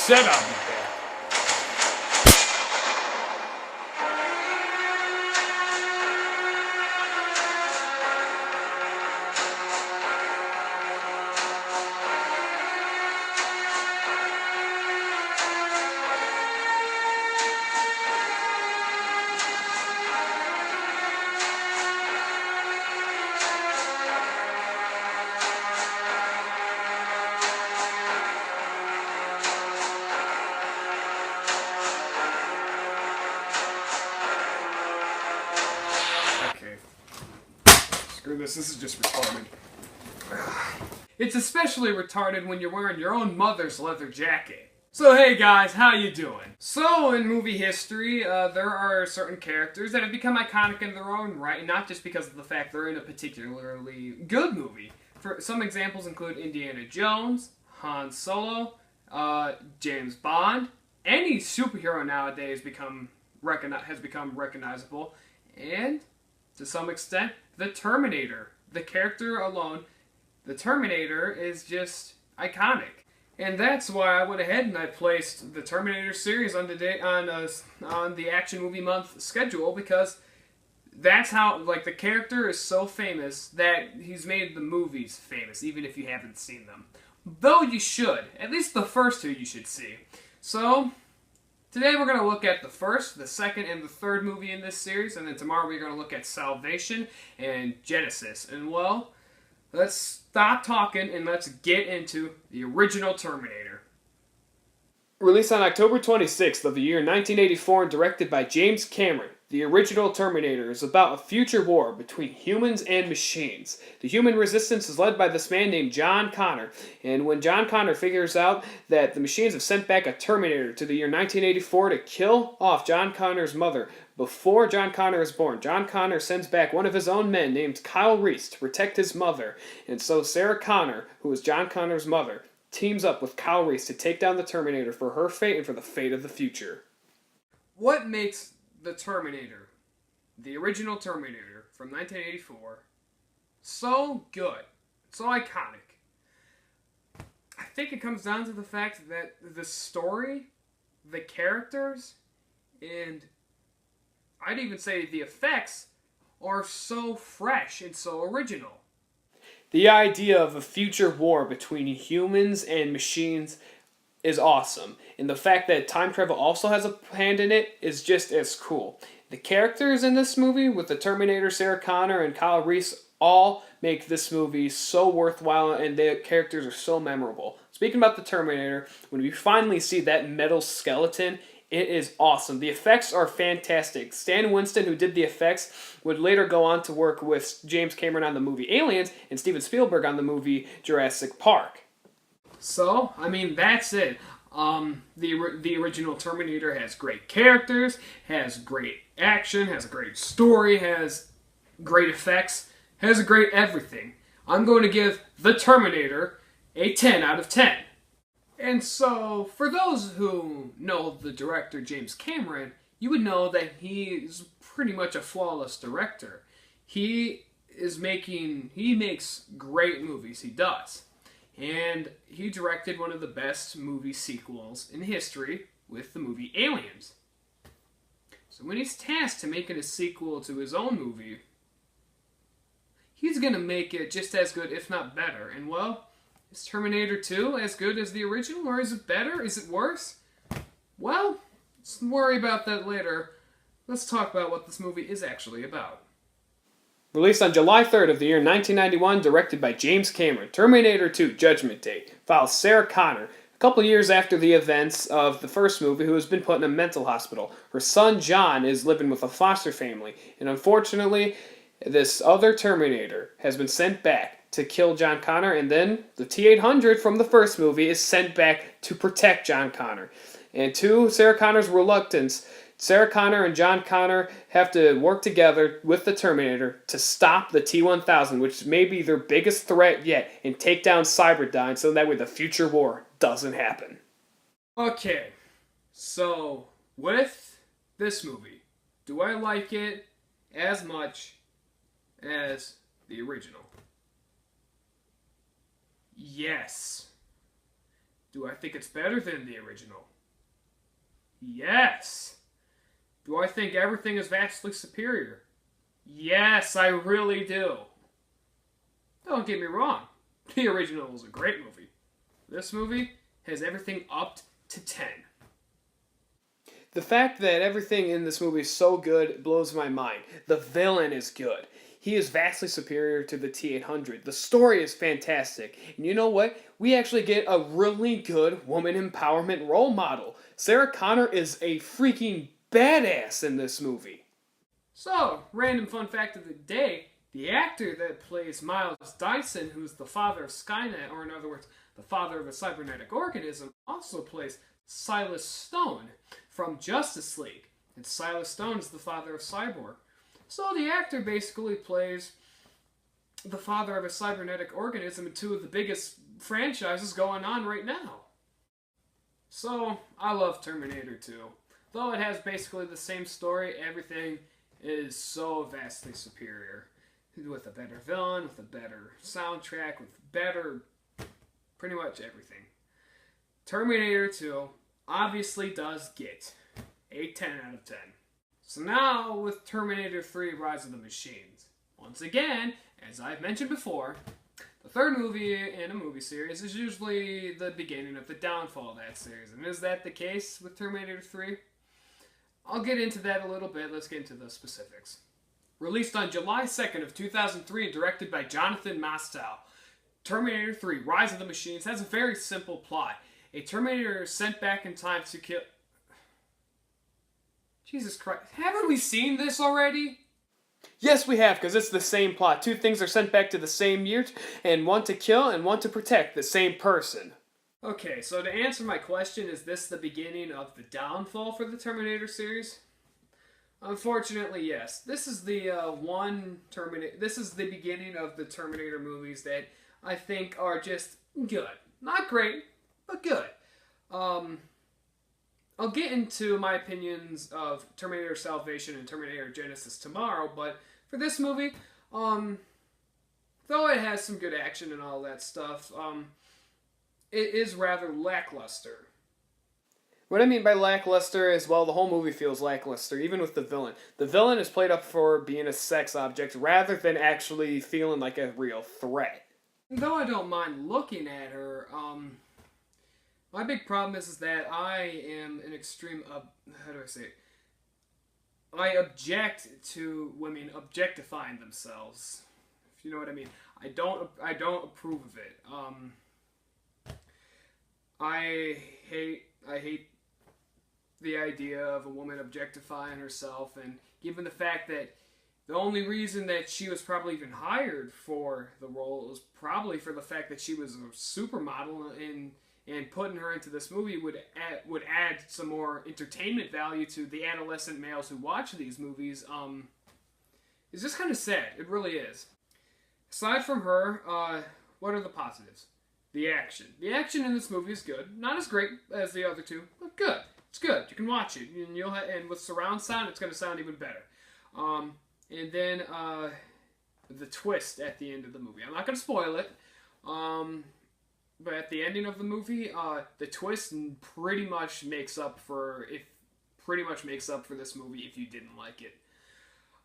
said I'll be back. Okay. Screw this is just retarded. It's especially retarded when you're wearing your own mother's leather jacket. So hey guys, how you doing? So in movie history, there are certain characters that have become iconic in their own right, not just because of the fact they're in a particularly good movie. For some examples include Indiana Jones, Han Solo, James Bond. Any superhero nowadays has become recognizable, and to some extent, the Terminator. The character alone, the Terminator, is just iconic. And that's why I went ahead and I placed the Terminator series on the Action Movie Month schedule, because that's how, like, the character is so famous that he's made the movies famous, even if you haven't seen them. Though you should. At least the first two you should see. So, today we're going to look at the first, the second, and the third movie in this series, and then tomorrow we're going to look at Salvation and Genesis. And well, let's stop talking and let's get into the original Terminator. Released on October 26th of the year 1984 and directed by James Cameron, the original Terminator is about a future war between humans and machines. The human resistance is led by this man named John Connor, and when John Connor figures out that the machines have sent back a Terminator to the year 1984 to kill off John Connor's mother before John Connor is born, John Connor sends back one of his own men named Kyle Reese to protect his mother, and so Sarah Connor, who is John Connor's mother, teams up with Kyle Reese to take down the Terminator for her fate and for the fate of the future. What makes the Terminator, the original Terminator from 1984, so good, so iconic? I think it comes down to the fact that the story, the characters, and I'd even say the effects are so fresh and so original. The idea of a future war between humans and machines is awesome, and the fact that time travel also has a hand in it is just as cool. The characters in this movie, with the Terminator, Sarah Connor, and Kyle Reese, all make this movie so worthwhile, and the characters are so memorable. Speaking about the Terminator, when we finally see that metal skeleton, it is awesome. The effects are fantastic. Stan Winston, who did the effects, would later go on to work with James Cameron on the movie Aliens and Steven Spielberg on the movie Jurassic Park. So, I mean, that's it. The original Terminator has great characters, has great action, has a great story, has great effects, has a great everything. I'm going to give the Terminator a 10 out of 10. And so, for those who know the director James Cameron, you would know that he is pretty much a flawless director. He makes great movies, he does. And he directed one of the best movie sequels in history with the movie Aliens. So when he's tasked to making a sequel to his own movie, he's going to make it just as good, if not better. And well, is Terminator 2 as good as the original, or is it better? Is it worse? Well, let's worry about that later. Let's talk about what this movie is actually about. Released on July 3rd of the year 1991, directed by James Cameron, Terminator 2 Judgment Day follows Sarah Connor, a couple years after the events of the first movie, who has been put in a mental hospital. Her son John is living with a foster family, and unfortunately, this other Terminator has been sent back to kill John Connor, and then the T-800 from the first movie is sent back to protect John Connor. And to Sarah Connor's reluctance, Sarah Connor and John Connor have to work together with the Terminator to stop the T-1000, which may be their biggest threat yet, and take down Cyberdyne so that way the future war doesn't happen. Okay, so with this movie, do I like it as much as the original? Yes. Do I think it's better than the original? Yes. Do I think everything is vastly superior? Yes, I really do. Don't get me wrong. The original was a great movie. This movie has everything upped to 10. The fact that everything in this movie is so good blows my mind. The villain is good. He is vastly superior to the T-800. The story is fantastic. And you know what? We actually get a really good woman empowerment role model. Sarah Connor is a freaking badass in this movie. So, random fun fact of the day, the actor that plays Miles Dyson, who's the father of Skynet, or in other words, the father of a cybernetic organism, also plays Silas Stone from Justice League. And Silas Stone is the father of Cyborg. So the actor basically plays the father of a cybernetic organism in two of the biggest franchises going on right now. So, I love Terminator 2. Though it has basically the same story, everything is so vastly superior. With a better villain, with a better soundtrack, with better pretty much everything. Terminator 2 obviously does get a 10 out of 10. So now with Terminator 3 Rise of the Machines. Once again, as I've mentioned before, the third movie in a movie series is usually the beginning of the downfall of that series. And is that the case with Terminator 3? I'll get into that a little bit. Let's get into the specifics. Released on July 2nd of 2003 and directed by Jonathan Mostow, Terminator 3 Rise of the Machines has a very simple plot. A Terminator is sent back in time to kill... Jesus Christ. Haven't we seen this already? Yes, we have, because it's the same plot. Two things are sent back to the same year, and one to kill and one to protect the same person. Okay, so to answer my question, is this the beginning of the downfall for the Terminator series? Unfortunately, yes. This is the This is the beginning of the Terminator movies that I think are just good. Not great, but good. I'll get into my opinions of Terminator Salvation and Terminator Genisys tomorrow, but for this movie, though it has some good action and all that stuff, it is rather lackluster. What I mean by lackluster is, well, the whole movie feels lackluster, even with the villain. The villain is played up for being a sex object rather than actually feeling like a real threat. Though I don't mind looking at her, my big problem is that I am an extreme, how do I say it? I object to women objectifying themselves, if you know what I mean. I don't approve of it. I hate the idea of a woman objectifying herself, and given the fact that the only reason that she was probably even hired for the role was probably for the fact that she was a supermodel, and putting her into this movie would add some more entertainment value to the adolescent males who watch these movies. It's just kind of sad. It really is. Aside from her, what are the positives? The action. The action in this movie is good. Not as great as the other two, but good. It's good. You can watch it, and and with surround sound, it's going to sound even better. And then the twist at the end of the movie. I'm not going to spoil it. But at the ending of the movie, the twist pretty much makes up for this movie if you didn't like it.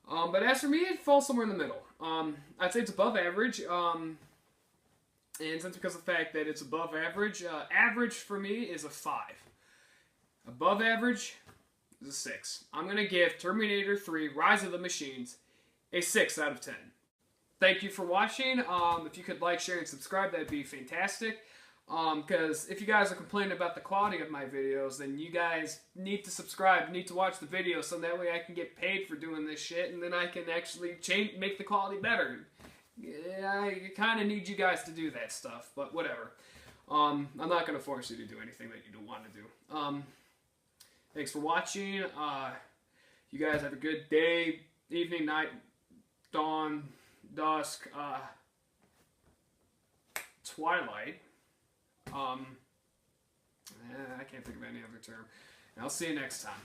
But as for me, it falls somewhere in the middle. I'd say it's above average. And since because of the fact that it's above average, average for me is a 5. Above average is a 6. I'm going to give Terminator 3 Rise of the Machines a 6 out of 10. Thank you for watching. If you could like, share, and subscribe, that'd be fantastic. Because if you guys are complaining about the quality of my videos, then you guys need to subscribe, need to watch the video, so that way I can get paid for doing this shit, and then I can actually make the quality better. I kind of need you guys to do that stuff, but whatever. I'm not going to force you to do anything that you don't want to do. Thanks for watching. You guys have a good day, evening, night, dawn, dusk, twilight. I can't think of any other term. And I'll see you next time.